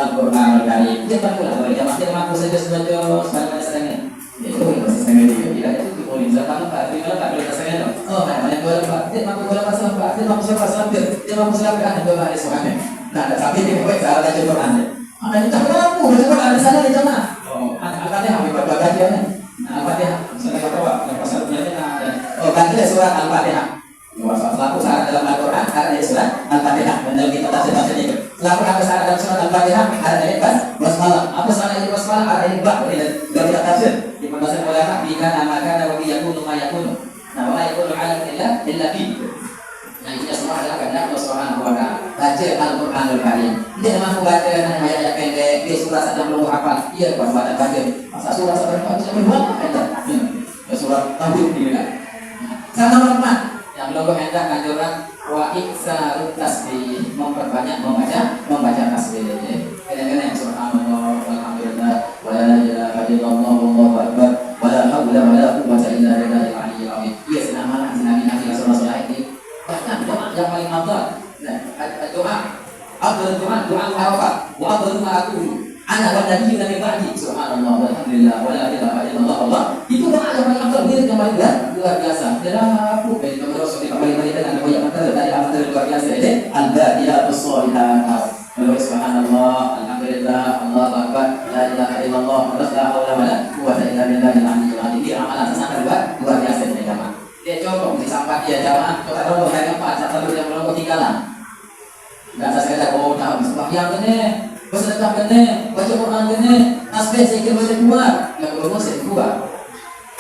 Al-Quran Al-Karim. Dia perlulah bagi jamaah dia mampu saja sebaca sebagaimana sedangnya. Itu setengah dia tidak itu boleh zaman Pak, dia tak boleh setengah. Oh, banyak dua Pak. Dia mampu bola pasal Pak, dia mampu pasal dia mampu selapkan dua hari soalnya. Nah, tapi dia buat cara baca Quran. Ada yang tak mampu, ada sana di sana. Oh, Al-Fatihah dibaca bagiannya. Al-Fatihah, misalnya bawa yang pasal punyanya ada. Oh, baca surat Al-Fatihah. Selaku syarat dalam Al-Quran ada di surat Al-Fatihah. Dan dalam kita tafsir itu. Selaku ada syarat dalam surat Al-Fatihah ada di basmalah. Apa syarat di basmalah ada di bab dalam kita tafsir. Di pembahasan ulama jika namakan dan bagi yakunu ma yakunu. Nah, wa yakunu ala illa bi. Nah, ini semua adalah kehendak Allah Subhanahu wa taala. Baca Al-Qur'anul Karim. Dia mampu baca dengan ayat pendek, di surah sedang belum hafal. Iya, baca baca. Masa surah sedang baca berapa aja. Surah Tauhid ini kan. Sama normal yang belum hendak anjuran wa iksarut tasbih, memperbanyak membaca tasbih. Kadang-kadang yang subhanallah walhamdulillah wa la ilaha illallah wallahu akbar wa la haula wa la quwwata illa billahil aliyyil azim. Iya, senamalah nabi-nabi Rasulullah ini. Bahkan doa yang paling afdal, doa afdal doa al-arafah wa afdal ma aqulu Ana wa nabiyyu min ba'di. Subhanallah walhamdulillah wala ilaha illallah Allah. Itu doa yang paling afdal, wirid yang paling luar biasa. Dalam aku baik Rasul kita paling dengan banyak materi dari amal luar biasa ini. Al-Baqiyatus Shalihat. Subhanallah, alhamdulillah, Allahu akbar, la ilaha illallah, la haula wala quwwata illa billahil aliyyil azim. Ini amalan sangat luar biasa ini jemaah. Dia coba di sampah dia jamaah, kalau ada orang yang pas satu yang belum ketinggalan. Enggak saya kata oh dah sembahyang ini, bersedekah ini, baca Quran ini, tasbih zikir baca keluar, yang belum saya keluar.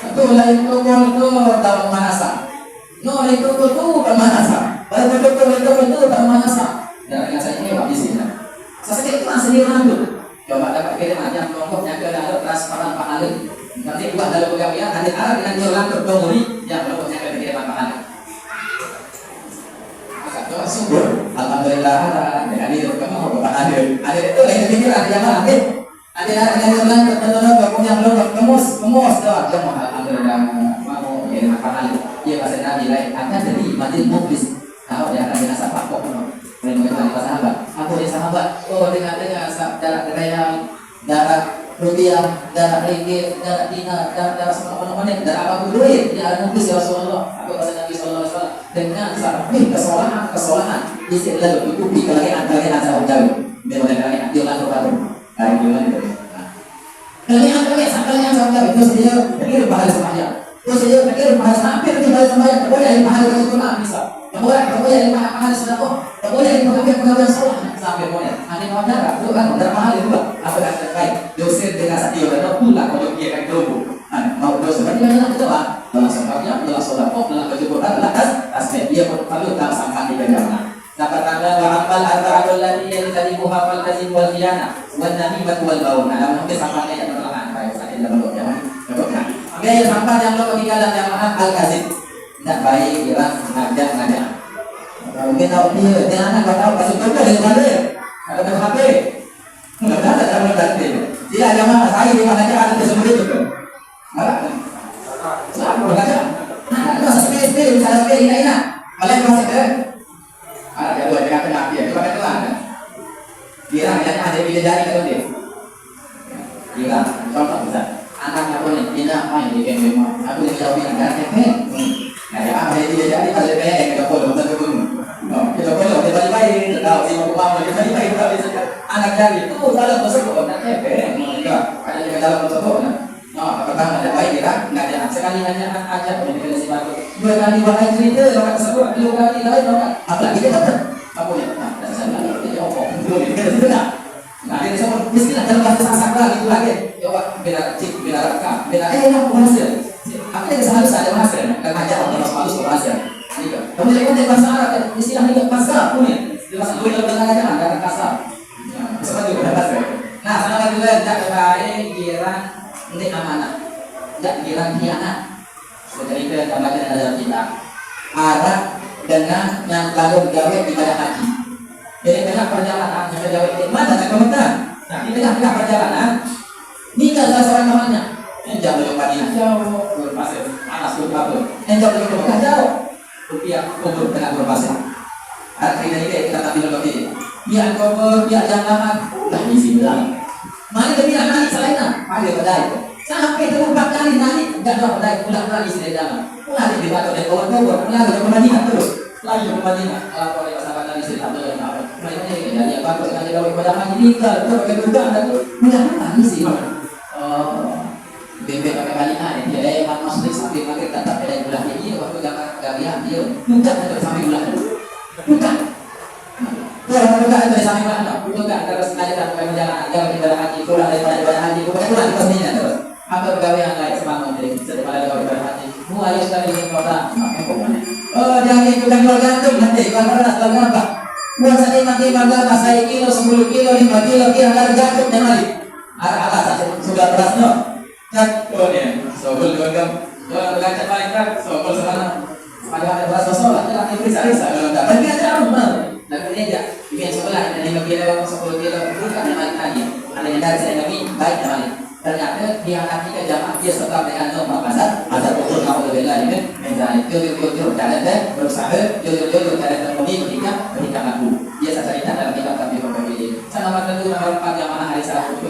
Itu lain itu dalam manasa. No itu bermanasa. Baik itu bermanasa. Dan dengan saya ini di sini. Sesekali itu asli randu. Coba dapat kiriman yang kelompoknya ke dalam transparan pahala. Nanti buat dalam pegawaian nanti arah dengan jalan berdomuri yang kelompoknya ke kiriman pahala. Maka sungguh alhamdulillah ada itu kamu ada itu lain pikiran yang mana ada yang jalan berdomuri punya belum kemus doang kamu alhamdulillah mau kiriman pahala. Dia bahasa Nabi lain akan jadi majlis muflis. Tahu dia akan dirasa pakok. Dengan sahabat, aku di sahabat, dengan darah yang darah rupiah, darah ringgit, darah dinar, darah semua darah apapun duit, dia ada muflis ya Rasulullah. Aku kata Nabi Sallallahu Alaihi Wasallam dengan kesalahan, istilah tutupi kalian antara jauh, dengan kalian diulang baru, hari bulan itu. Kalian jauh itu dia pikir pahala sembahyang, terus dia pikir pahala hampir di pahala sembahyang, boleh pahala itu bisa. Kemudian mahal sedekah, kemudian pegawai sholat sampai boleh. Ada yang darah, itu kan darah mahal itu lah. Apa yang terkait? Dosen dengan satyo dan pulang kalau dia kan dulu. Mau dosen berarti banyak itu lah. Dalam sebabnya, dalam sholat, dalam baju Quran, dalam tasbih dia perlu tahu sampai di kerjaan. Dapat tanda wa'amal arba'atul ladzi yajtanibuha fal kadzib wal khiyana wan namimah wal baun. Nah, mungkin sampai yang terlalu baik saya dalam doa ya. Nah, yang sampai yang lo ketinggalan yang al kadzib. Tidak baik, jelas, ngajak. Mungkin tahu dia anak nggak tahu kasih contoh dari mana ya? Ada HP, nggak ada cara berarti. Dia ada mana? Saya di mana aja ada tersebut itu kan? Ada. Sama berkaca. Nah, masa SP, misalnya SP ini, kalian masih ada? Ada dua dengan kenapa ya? Coba itu ada. Kira ada bidadari kalau dia. Kira, contoh bisa. Anak aku nih, tidak main di game memang. Aku dijawabin ada HP. Nah, ya, dia jadi pada kayak kita follow kita tunggu. Kita follow kita baik, tahu sih mau apa kita baik tahu anak jadi itu dalam tersebut nak enggak ada yang dalam tersebut. Nah, pertama ada baik kira enggak ada sekali hanya aja pendidikan si baru. Dua kali bahas cerita orang tersebut, dua kali lain orang apalagi dia dapat. Apa ya? Nah, dan saya bilang dia apa? Dia sudah. Nah, dia semua mesti ada bahasa sastra gitu lagi. Coba bela cik, bela rekam, bela yang hasil. Akhirnya seharusnya ada hasil, karena aja orang harus hasil. Kemudian kita bahasa Arab, istilah ini kasar punya. Bahasa dua dalam bahasa aja ada kasar. Seperti itu bahasa. Nah, sama juga tak baik kira ini amanah, tak kira khianat. Seperti itu yang kami baca dalam kitab. Arab dengan yang lalu gawe ibadah haji. Jadi tengah perjalanan yang gawe di mana tak komentar. Nah, di tengah perjalanan nikah salah seorang temannya. Enjak belum Madinah jauh, berpasir, panas berpapur. Enjak belum Mekah jauh, rupiah kubur tengah berpasir. Akhirnya ini kita tampil lagi. Biar kubur, biar jangan, udah isi bilang. Mana demi anak selainnya, panggil pedai. Sampai terlupa kali nanti, enggak ada pedai, pulang lagi di dalam. Pulang di batu dan kubur, pulang ke Madinah terus. Lagi ke Madinah, kalau kau yang sahabat Nabi Sallallahu Alaihi Wasallam. Mereka ini jadi apa? Karena dia ibadah haji nikah, terus kedua dan mudah lagi sih. Bebek pakai balikan dia emang masuk sampai pakai tetap ada bulan ini waktu gabian dia bukan ada sampai bulan bukan ada sampai bulan bukan terus aja tak pakai perjalanan jauh ibadah haji pulang daripada ibadah haji bukan pulang pastinya terus apa pegawai lain semangat jadi daripada kalau ibadah haji mulai sekali di kota jangan ikutan keluarga tuh nanti kalau keluarga apa uang saya nanti magang saya kilo 10 kilo 5 kilo kira jatuh dan balik arah sudah beras no. Oh ya, sobol gagam. Berkaca paling kan, sobol sana. Ada bahasa sholat, kita periksa kalau enggak. Tapi ada apa? Lakunya aja. Ini sebelah dari 5 kilo, 10 kilo, bukan yang balik lagi. Ada yang dari saya kami baik kembali. Ternyata dia nanti ke jamaah dia serta dengan norma pasar, ada ukur nama lebih lain kan. Misalnya, jujur cara deh, berusaha, jujur cara terpenuhi berikan aku. Dia cerita dalam kitab tapi berbeda. Saya nama tentu nomor 4 jamaah hari Sabtu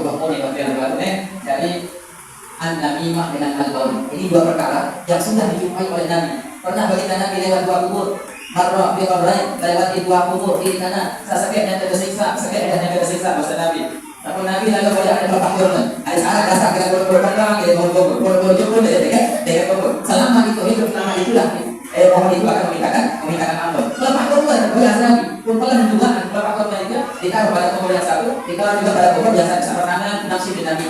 ini dua perkara yang sudah dijumpai oleh Nabi. Pernah baginda Nabi lewat dua kubur, marrah bi qabrain, lewati dua kubur kiri kanan, sakit yang tersiksa, sakit yang tersiksa maksud Nabi. Namun Nabi lalu boleh ada bapak turun, ada salah dasar kita berperbandang, kita berjumpa dengan kubur. Selama itu hidup selama itulah pohon itu akan memikirkan ampun. Lepas kubur, boleh Nabi pun pernah juga lepas kubur itu ditaruh pada kubur yang satu, ditaruh juga pada kubur yang satu sama nama nafsi bin Nabi.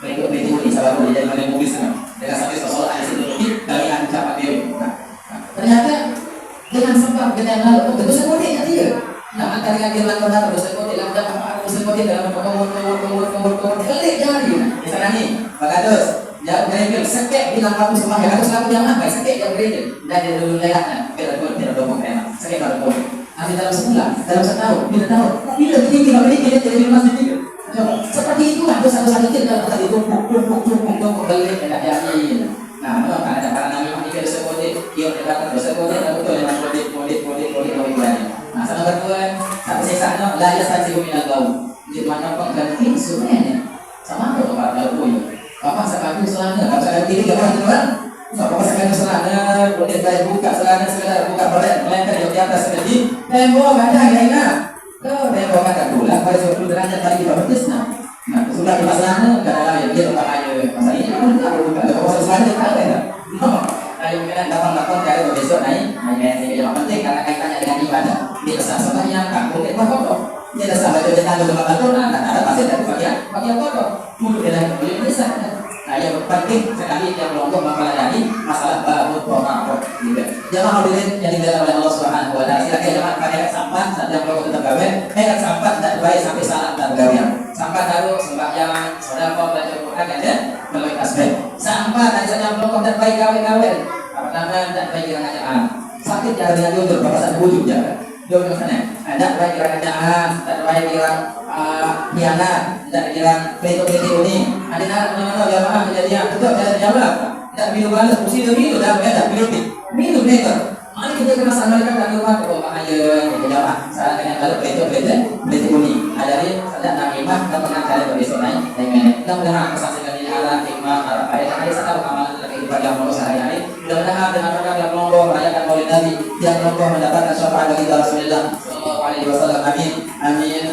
Berikut ini sahabat boleh jadi mana mobil sana. Dengan sampai soal ayat itu kalian dapat dia. Ternyata dengan sebab kita yang lalu tentu semuanya dia. Nah, antara yang dia lakukan dosa itu dalam dosa itu dalam komor kelik jari. Misalnya nih, bagados, ya gereja sekek bilang aku semua ya harus laku yang apa? Sekek yang gereja. Dan dia dulu lihatnya, tidak dong enak. Sekek kalau dong. Nanti dalam sebulan, dalam setahun, tidak tahu. Bila tinggi kita jadi masih tinggi. Seperti itulah dosa-dosa kecil kalau tadi tumpuk balik tidak yakin. Nah, memang ada para nabi yang dosa kode, dia mendapatkan dosa kode dan betul dengan kode. Nah, sama berdua satu sisanya lah ya saja minat kau. Di mana pengganti sebenarnya sama kalau para lalu Bapak sekali selana, kalau saya kiri orang orang, bapak sekali selana, kemudian saya buka selana sekedar buka melainkan di atas sekali. Tembok ada ya. Tembok ada pula pada 10 derajat tadi kita betisna. Nah, sudah di sana enggak ada lain dia tempat air. Masa ini pun aku buka kalau selana tak ada. Ayo kita datang dari besok naik. Yang penting karena kaitannya dengan ibadah. Dia pesan sembahyang kampung itu kotor. Dia dah sampai dia tahu dengan Al-Qur'an, ada pasti dari bagian kotor. Mulut dia lagi boleh bisa. Nah, yang penting sekali yang melongkok mempelajari masalah babut pokok gitu. Jangan hadirin yang dimuliakan oleh Allah Subhanahu wa taala. Silakan jangan pakai sampah saat yang melongkok tetap gawe. Sampah tidak baik sampai salah dan gawe. Sampah taruh sembahyang, sedekah baca Quran ada melalui tasbih. Sampah dan yang melongkok tidak baik gawe. Apa namanya tidak baik kerajaan. Sakit jangan dengan jujur, bapak saya wujud jangan. Jujur sana. Tidak baik kerajaan, tidak baik hianat, tidak bilang begitu ini. Ada nama jamaah kejadian itu ada jawab. Tidak minum balas, mesti minum dah, tidak minum never. Mari kita kena sandarkan dan rumah ke rumah aja jamaah. Saat kena kalau begitu ini. Hadari sadar nakimah dan pengacara berbesok naik. Mudah-mudahan kesaksian ini ala hikmah arah ayat serta amalan dalam kehidupan yang mulus sehari-hari. Mudah-mudahan dengan program yang melonggo merayakan Maulid Nabi yang melonggo mendapatkan syafaat dari Rasulullah sallallahu alaihi wasallam. Amin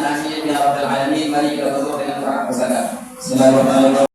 ya rabbal alamin. Mari kita tutup dengan doa bersama. Bismillahirrahmanirrahim.